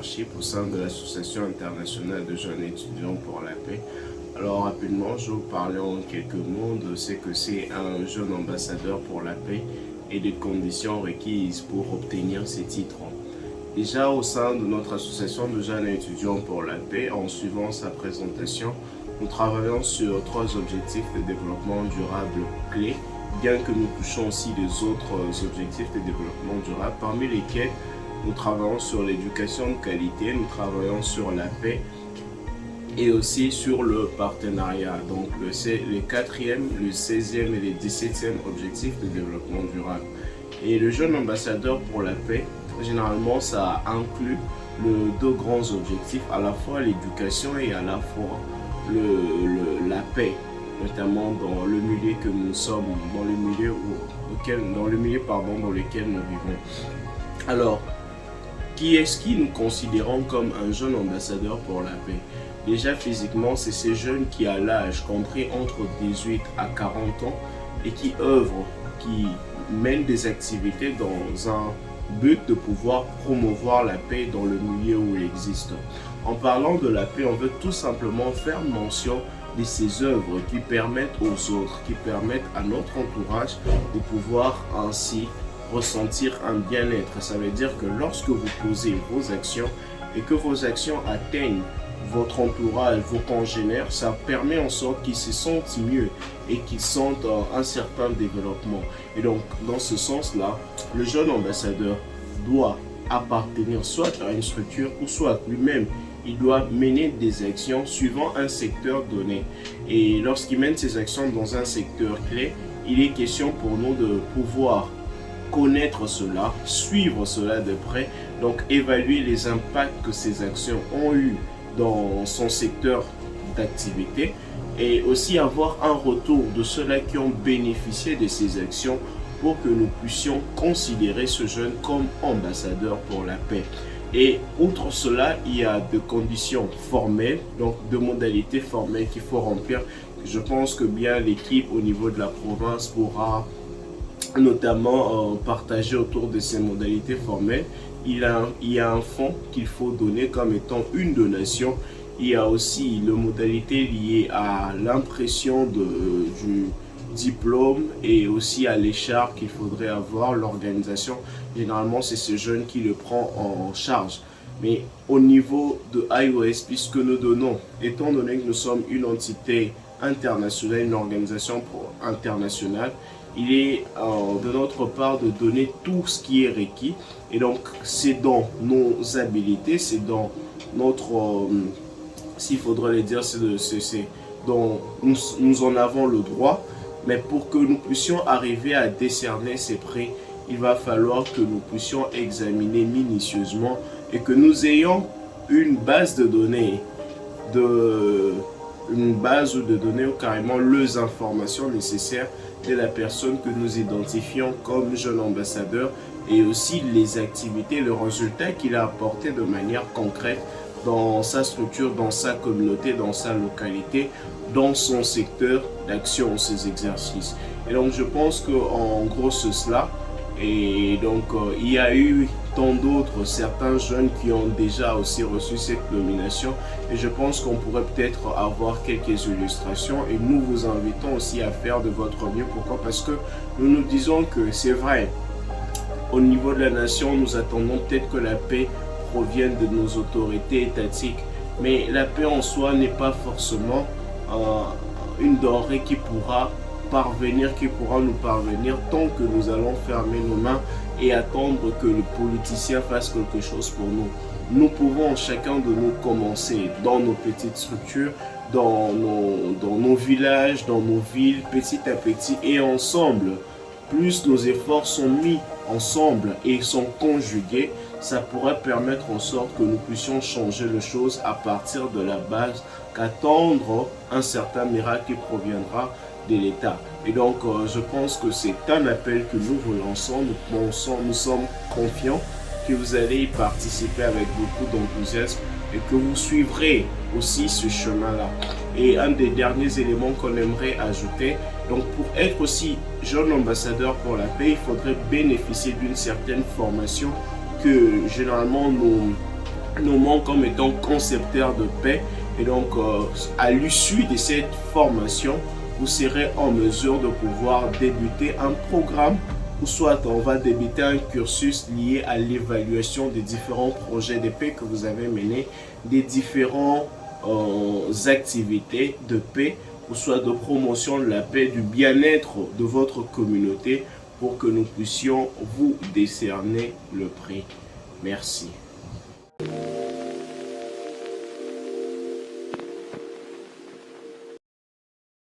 leadership au sein de l'Association internationale de jeunes étudiants pour la paix. Alors rapidement, je vais vous parler en quelques mots de ce que c'est un jeune ambassadeur pour la paix et des conditions requises pour obtenir ces titres. Déjà au sein de notre association de jeunes étudiants pour la paix, en suivant sa présentation, nous travaillons sur 3 objectifs de développement durable clés, bien que nous touchons aussi les autres objectifs de développement durable, parmi lesquels nous travaillons sur l'éducation de qualité, nous travaillons sur la paix et aussi sur le partenariat. Donc le 4e, le 16e et les 17e objectifs de développement durable. Et le jeune ambassadeur pour la paix, généralement ça inclut deux grands objectifs, à la fois l'éducation et à la fois la paix, notamment dans le milieu que nous sommes, dans le milieu dans lequel nous vivons. Alors, qui est-ce qui nous considérons comme un jeune ambassadeur pour la paix? Déjà physiquement, c'est ces jeunes qui à l'âge compris entre 18 à 40 ans et qui œuvrent, qui mènent des activités dans un but de pouvoir promouvoir la paix dans le milieu où il existe. En parlant de la paix, on veut tout simplement faire mention de ces œuvres qui permettent aux autres, qui permettent à notre entourage de pouvoir ainsi ressentir un bien-être. Ça veut dire que lorsque vous posez vos actions et que vos actions atteignent votre entourage, vos congénères, ça permet en sorte qu'ils se sentent mieux et qu'ils sentent un certain développement. Et donc, dans ce sens-là, le jeune ambassadeur doit appartenir soit à une structure ou soit lui-même, il doit mener des actions suivant un secteur donné. Et lorsqu'il mène ces actions dans un secteur clé, il est question pour nous de pouvoir connaître cela, suivre cela de près, donc évaluer les impacts que ces actions ont eu dans son secteur d'activité et aussi avoir un retour de ceux-là qui ont bénéficié de ces actions pour que nous puissions considérer ce jeune comme ambassadeur pour la paix. Et outre cela, il y a des conditions formelles, donc de modalités formelles qu'il faut remplir. Je pense que bien l'équipe au niveau de la province pourra notamment partager autour de ces modalités formelles. Il y a un fonds qu'il faut donner comme étant une donation. Il y a aussi les modalités liées à l'impression du diplôme et aussi à l'écharpe qu'il faudrait avoir. L'organisation, généralement, c'est ce jeune qui le prend en charge. Mais au niveau de IOS, puisque nous donnons, étant donné que nous sommes une entité internationale, une organisation internationale, il est de notre part de donner tout ce qui est requis. Et donc, c'est dans nos habilités, c'est dans notre, s'il faudrait le dire, c'est dont nous en avons le droit. Mais pour que nous puissions arriver à décerner ces prix, il va falloir que nous puissions examiner minutieusement et que nous ayons une base de données, ou carrément les informations nécessaires de la personne que nous identifions comme jeune ambassadeur et aussi les activités, le résultat qu'il a apporté de manière concrète dans sa structure, dans sa communauté, dans sa localité, dans son secteur d'action, ses exercices. Et donc je pense qu'en gros c'est cela. Et donc il y a eu tant d'autres, certains jeunes qui ont déjà aussi reçu cette nomination. Et je pense qu'on pourrait peut-être avoir quelques illustrations. Et nous vous invitons aussi à faire de votre mieux. Pourquoi? Parce que nous nous disons que c'est vrai. Au niveau de la nation, nous attendons peut-être que la paix provienne de nos autorités étatiques. Mais la paix en soi n'est pas forcément une denrée qui pourra nous parvenir tant que nous allons fermer nos mains et attendre que le politicien fasse quelque chose pour nous. Nous pouvons chacun de nous commencer dans nos petites structures, dans nos villages, dans nos villes, petit à petit et ensemble. Plus nos efforts sont mis ensemble et sont conjugués, ça pourrait permettre en sorte que nous puissions changer les choses à partir de la base qu'attendre un certain miracle qui proviendra de l'État. Et donc, je pense que c'est un appel que nous vous lançons. Nous sommes confiants que vous allez y participer avec beaucoup d'enthousiasme et que vous suivrez aussi ce chemin-là. Et un des derniers éléments qu'on aimerait ajouter, donc pour être aussi jeune ambassadeur pour la paix, il faudrait bénéficier d'une certaine formation que généralement nommons comme étant concepteur de paix. Et donc, à l'issue de cette formation, vous serez en mesure de pouvoir débuter un programme ou soit on va débuter un cursus lié à l'évaluation des différents projets de paix que vous avez menés, des différentes activités de paix ou soit de promotion de la paix, du bien-être de votre communauté pour que nous puissions vous décerner le prix. Merci.